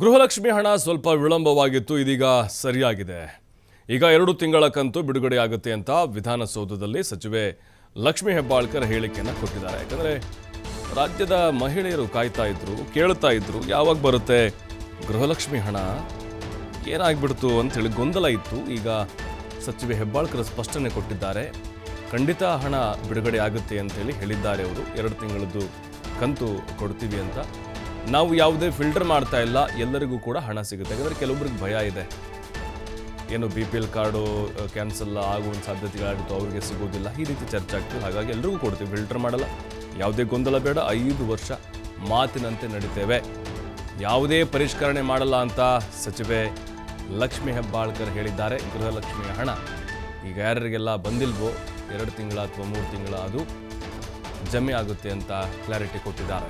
ಗೃಹಲಕ್ಷ್ಮಿ ಹಣ ಸ್ವಲ್ಪ ವಿಳಂಬವಾಗಿತ್ತು, ಇದೀಗ ಸರಿಯಾಗಿದೆ. ಈಗ 2 ತಿಂಗಳ ಕಂತು ಬಿಡುಗಡೆಯಾಗುತ್ತೆ ಅಂತ ವಿಧಾನಸೌಧದಲ್ಲಿ ಸಚಿವೆ ಲಕ್ಷ್ಮಿ ಹೆಬ್ಬಾಳ್ಕರ್ ಹೇಳಿಕೆಯನ್ನು ಕೊಟ್ಟಿದ್ದಾರೆ. ಯಾಕಂದರೆ ರಾಜ್ಯದ ಮಹಿಳೆಯರು ಕಾಯ್ತಾ ಇದ್ರು, ಕೇಳ್ತಾ ಇದ್ರು, ಯಾವಾಗ ಬರುತ್ತೆ ಗೃಹಲಕ್ಷ್ಮಿ ಹಣ, ಏನಾಗ್ಬಿಡ್ತು ಅಂತೇಳಿ ಗೊಂದಲ ಇತ್ತು. ಈಗ ಸಚಿವೆ ಹೆಬ್ಬಾಳ್ಕರ್ ಸ್ಪಷ್ಟನೆ ಕೊಟ್ಟಿದ್ದಾರೆ. ಖಂಡಿತ ಹಣ ಬಿಡುಗಡೆ ಆಗುತ್ತೆ ಅಂತೇಳಿ ಹೇಳಿದ್ದಾರೆ. ಅವರು 2 ತಿಂಗಳದ್ದು ಕಂತು ಕೊಡ್ತೀವಿ ಅಂತ. ನಾವು ಯಾವುದೇ ಫಿಲ್ಟರ್ ಮಾಡ್ತಾ ಇಲ್ಲ, ಎಲ್ಲರಿಗೂ ಕೂಡ ಹಣ ಸಿಗುತ್ತೆ. ಯಾಕಂದರೆ ಕೆಲವೊಬ್ರಿಗೆ ಭಯ ಇದೆ, ಏನು BPL ಕಾರ್ಡು ಕ್ಯಾನ್ಸಲ್ ಆಗುವಂಥ ಸಾಧ್ಯತೆಗಳಾಗಿತ್ತು, ಅವರಿಗೆ ಸಿಗೋದಿಲ್ಲ, ಈ ರೀತಿ ಚರ್ಚೆ ಆಗ್ತಿದೆ. ಹಾಗಾಗಿ ಎಲ್ರಿಗೂ ಕೊಡ್ತೀವಿ, ಫಿಲ್ಟರ್ ಮಾಡಲ್ಲ, ಯಾವುದೇ ಗೊಂದಲ ಬೇಡ, 5 ವರ್ಷ ಮಾತಿನಂತೆ ನಡೀತೇವೆ, ಯಾವುದೇ ಪರಿಷ್ಕರಣೆ ಮಾಡಲ್ಲ ಅಂತ ಸಚಿವೆ ಲಕ್ಷ್ಮಿ ಹೆಬ್ಬಾಳ್ಕರ್ ಹೇಳಿದ್ದಾರೆ. ಗೃಹಲಕ್ಷ್ಮಿಯ ಹಣ ಈಗ ಯಾರಿಗೆಲ್ಲ ಬಂದಿಲ್ವೋ 2 ತಿಂಗಳ ಅಥವಾ 3 ತಿಂಗಳ ಅದು ಜಮೆ ಆಗುತ್ತೆ ಅಂತ ಕ್ಲಾರಿಟಿ ಕೊಟ್ಟಿದ್ದಾರೆ.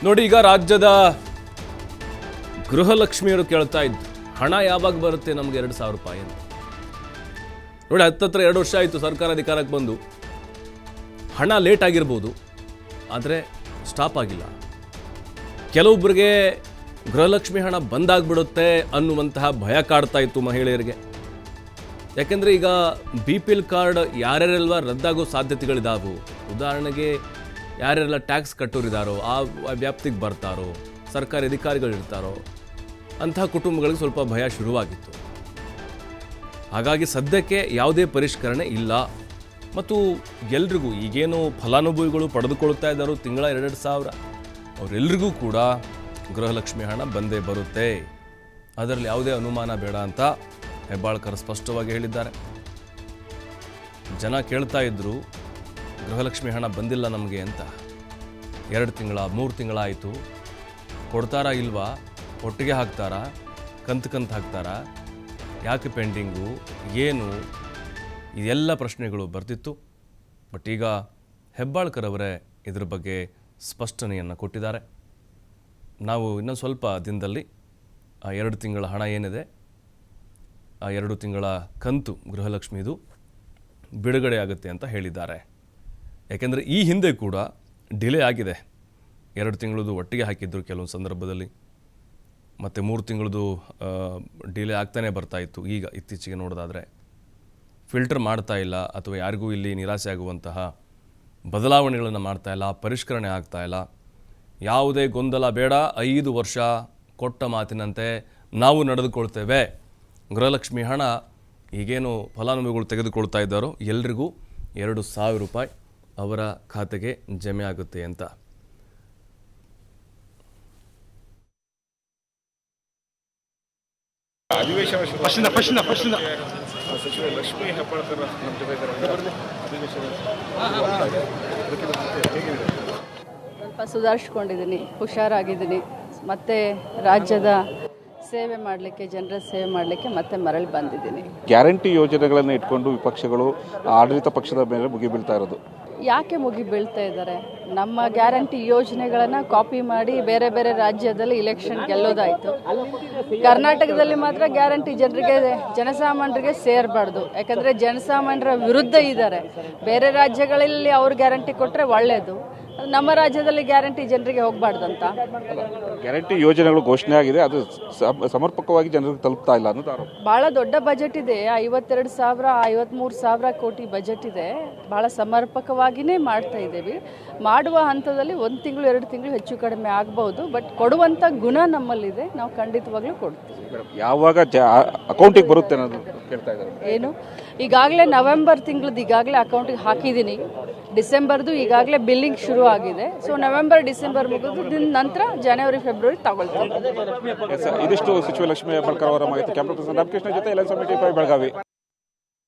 ನೋಡಿ, ಈಗ ರಾಜ್ಯದ ಗೃಹಲಕ್ಷ್ಮಿಯರು ಕೇಳ್ತಾ ಇದ್ದು, ಹಣ ಯಾವಾಗ ಬರುತ್ತೆ ನಮಗೆ 2,000 ರೂಪಾಯಿ ಅಂತ. ನೋಡಿ, ಹತ್ತತ್ರ 2 ವರ್ಷ ಆಯಿತು ಸರ್ಕಾರ ಅಧಿಕಾರಕ್ಕೆ ಬಂದು. ಹಣ ಲೇಟ್ ಆಗಿರ್ಬೋದು, ಆದರೆ ಸ್ಟಾಪ್ ಆಗಿಲ್ಲ. ಕೆಲವೊಬ್ಬರಿಗೆ ಗೃಹಲಕ್ಷ್ಮಿ ಹಣ ಬಂದಾಗ್ಬಿಡುತ್ತೆ ಅನ್ನುವಂತಹ ಭಯ ಕಾಡ್ತಾ ಇತ್ತು ಮಹಿಳೆಯರಿಗೆ. ಯಾಕೆಂದರೆ ಈಗ BPL ಕಾರ್ಡ್ ಯಾರ್ಯಾರೆಲ್ಲ ರದ್ದಾಗೋ ಸಾಧ್ಯತೆಗಳಿದಾವು. ಉದಾಹರಣೆಗೆ ಯಾರ್ಯಾರೆಲ್ಲ ಟ್ಯಾಕ್ಸ್ ಕಟ್ಟೋರಿದ್ದಾರೋ, ಆ ವ್ಯಾಪ್ತಿಗೆ ಬರ್ತಾರೋ, ಸರ್ಕಾರಿ ಅಧಿಕಾರಿಗಳಿರ್ತಾರೋ, ಅಂತಹ ಕುಟುಂಬಗಳಿಗೆ ಸ್ವಲ್ಪ ಭಯ ಶುರುವಾಗಿತ್ತು. ಹಾಗಾಗಿ ಸದ್ಯಕ್ಕೆ ಯಾವುದೇ ಪರಿಷ್ಕರಣೆ ಇಲ್ಲ. ಮತ್ತು ಎಲ್ರಿಗೂ ಈಗೇನು ಫಲಾನುಭವಿಗಳು ಪಡೆದುಕೊಳ್ತಾ ಇದ್ದಾರೋ ತಿಂಗಳ 2,000, ಅವರೆಲ್ಲರಿಗೂ ಕೂಡ ಗೃಹಲಕ್ಷ್ಮಿ ಹಣ ಬಂದೇ ಬರುತ್ತೆ, ಅದರಲ್ಲಿ ಯಾವುದೇ ಅನುಮಾನ ಬೇಡ ಅಂತ ಹೆಬ್ಬಾಳ್ಕರ್ ಸ್ಪಷ್ಟವಾಗಿ ಹೇಳಿದ್ದಾರೆ. ಜನ ಕೇಳ್ತಾ ಇದ್ರು, ಗೃಹಲಕ್ಷ್ಮಿ ಹಣ ಬಂದಿಲ್ಲ ನಮಗೆ ಅಂತ. 2 ತಿಂಗಳ 3 ತಿಂಗಳಾಯಿತು, ಕೊಡ್ತಾರಾ ಇಲ್ವಾ, ಒಟ್ಟಿಗೆ ಹಾಕ್ತಾರಾ, ಕಂತು ಹಾಕ್ತಾರಾ, ಯಾಕೆ ಪೆಂಡಿಂಗು, ಏನು, ಇದೆಲ್ಲ ಪ್ರಶ್ನೆಗಳು ಬರ್ತಿತ್ತು. ಬಟ್ ಈಗ ಹೆಬ್ಬಾಳ್ಕರ್ ಅವರೇ ಇದ್ರ ಬಗ್ಗೆ ಸ್ಪಷ್ಟನೆಯನ್ನು ಕೊಟ್ಟಿದ್ದಾರೆ. ನಾವು ಇನ್ನೊಂದು ಸ್ವಲ್ಪ ದಿನದಲ್ಲಿ ಆ 2 ತಿಂಗಳ ಹಣ ಏನಿದೆ, ಆ 2 ತಿಂಗಳ ಕಂತು ಗೃಹಲಕ್ಷ್ಮಿದು ಬಿಡುಗಡೆ ಆಗುತ್ತೆ ಅಂತ ಹೇಳಿದ್ದಾರೆ. ಯಾಕೆಂದರೆ ಈ ಹಿಂದೆ ಕೂಡ ಡಿಲೇ ಆಗಿದೆ. 2 ತಿಂಗಳದು ಒಟ್ಟಿಗೆ ಹಾಕಿದ್ರು ಕೆಲವೊಂದು ಸಂದರ್ಭದಲ್ಲಿ, ಮತ್ತು 3 ತಿಂಗಳದು ಡಿಲೇ ಆಗ್ತಾನೆ ಬರ್ತಾಯಿತ್ತು. ಈಗ ಇತ್ತೀಚೆಗೆ ನೋಡೋದಾದರೆ ಫಿಲ್ಟರ್ ಮಾಡ್ತಾ ಇಲ್ಲ, ಅಥವಾ ಯಾರಿಗೂ ಇಲ್ಲಿ ನಿರಾಸೆ ಆಗುವಂತಹ ಬದಲಾವಣೆಗಳನ್ನು ಮಾಡ್ತಾ ಇಲ್ಲ, ಪರಿಷ್ಕರಣೆ ಆಗ್ತಾ ಇಲ್ಲ. ಯಾವುದೇ ಗೊಂದಲ ಬೇಡ, 5 ವರ್ಷ ಕೊಟ್ಟ ಮಾತಿನಂತೆ ನಾವು ನಡೆದುಕೊಳ್ತೇವೆ. ಗೃಹಲಕ್ಷ್ಮಿ ಹಣ ಈಗೇನು ಫಲಾನುಭವಿಗಳು ತೆಗೆದುಕೊಳ್ತಾ ಇದ್ದಾರೋ ಎಲ್ರಿಗೂ 2,000 ರೂಪಾಯಿ ಅವರ ಖಾತೆಗೆ ಜಮೆ ಆಗುತ್ತೆ ಅಂತ. ಸಚಿವೆ ಲಕ್ಷ್ಮಿ ಹೆಬ್ಬಾಳ್ಕರ್ ನಮ್ಮ ಜೊತೆ ಸ್ವಲ್ಪ ಸುಧಾರಿಸ್ಕೊಂಡಿದ್ದೀನಿ, ಹುಷಾರಾಗಿದ್ದೀನಿ. ಮತ್ತೆ ರಾಜ್ಯದ ಸೇವೆ ಮಾಡಲಿಕ್ಕೆ, ಜನರ ಸೇವೆ ಮಾಡಲಿಕ್ಕೆ ಮತ್ತೆ ಮರಳಿ ಬಂದಿದ್ದೀನಿ. ಗ್ಯಾರಂಟಿ ಯೋಜನೆಗಳನ್ನು ಇಟ್ಕೊಂಡು ವಿಪಕ್ಷಗಳು ಆಡಳಿತ ಪಕ್ಷದ ಮೇಲೆ ಮುಗಿಬೀಳ್ತಾ ಇರೋದು ಯಾಕೆ ಮುಗಿಬೀಳ್ತಾ ಇದ್ದಾರೆ? ನಮ್ಮ ಗ್ಯಾರಂಟಿ ಯೋಜನೆಗಳನ್ನು ಕಾಪಿ ಮಾಡಿ ಬೇರೆ ಬೇರೆ ರಾಜ್ಯದಲ್ಲಿ ಇಲೆಕ್ಷನ್ ಗೆಲ್ಲೋದಾಯಿತು. ಕರ್ನಾಟಕದಲ್ಲಿ ಮಾತ್ರ ಗ್ಯಾರಂಟಿ ಜನಸಾಮಾನ್ಯರಿಗೆ ಸೇರಬಾರ್ದು. ಯಾಕಂದರೆ ಜನಸಾಮಾನ್ಯರ ವಿರುದ್ಧ ಇದ್ದಾರೆ. ಬೇರೆ ರಾಜ್ಯಗಳಲ್ಲಿ ಅವ್ರು ಗ್ಯಾರಂಟಿ ಕೊಟ್ಟರೆ ಒಳ್ಳೆಯದು, ನಮ್ಮ ರಾಜ್ಯದಲ್ಲಿ ಗ್ಯಾರಂಟಿ ಜನರಿಗೆ ಹೋಗಬಾರ್ದಂತ. ಗ್ಯಾರಂಟಿ ಯೋಜನೆಗಳು ಘೋಷಣೆ ಆಗಿದೆ, ಅದು ಸಮರ್ಪಕವಾಗಿ ಜನರಿಗೆ ತಲುಪ್ತಾ ಇಲ್ಲ ಅನ್ನೋದು ಆರೋಪ. ಭಾಳ ದೊಡ್ಡ ಬಜೆಟ್ ಇದೆ, 52,000-53,000 ಕೋಟಿ ಬಜೆಟ್ ಇದೆ. ಭಾಳ ಸಮರ್ಪಕವಾಗಿಯೇ ಮಾಡ್ತಾ ಇದ್ದೇವೆ. ಮಾಡುವ ಹಂತದಲ್ಲಿ 1 ತಿಂಗಳು 2 ತಿಂಗಳು ಹೆಚ್ಚು ಕಡಿಮೆ ಆಗ್ಬೋದು, ಬಟ್ ಕೊಡುವಂಥ ಗುಣ ನಮ್ಮಲ್ಲಿದೆ, ನಾವು ಖಂಡಿತವಾಗ್ಲೂ ಕೊಡ್ತೀವಿ. ಯಾವಾಗ ಅಕೌಂಟಿಗೆ ಬರುತ್ತೆ ಅನ್ನೋದು ಕೇಳ್ತಾ ಇದ್ದಾರೆ. ಏನು, ಈಗಾಗಲೇ ನವೆಂಬರ್ ತಿಂಗಳದ್ದು ಈಗಾಗಲೇ ಅಕೌಂಟಿಗೆ ಹಾಕಿದ್ದೀನಿ. ಡಿಸೆಂಬರ್ದು ಈಗಾಗಲೇ ಬಿಲ್ಲಿಂಗ್ ಶುರು ಆಗಿದೆ. ಸೊ ನವೆಂಬರ್ ಡಿಸೆಂಬರ್ ಮುಗಿದ ನಂತರ ಜನವರಿ ಫೆಬ್ರವರಿ ತಗೊಳ್ತೀವಿ. ಇದಿಷ್ಟು ಸಚಿವ ಲಕ್ಷ್ಮಿ ಹೆಬ್ಬಾಳ್ಕರ್ ಅವರ ಮಾಹಿತಿ. ಕ್ಯಾಮ್ರಾ ಪರ್ಸನ್ ರಾಮಕೃಷ್ಣ ಜೊತೆ LN75 ಬೆಳಗಾವಿ.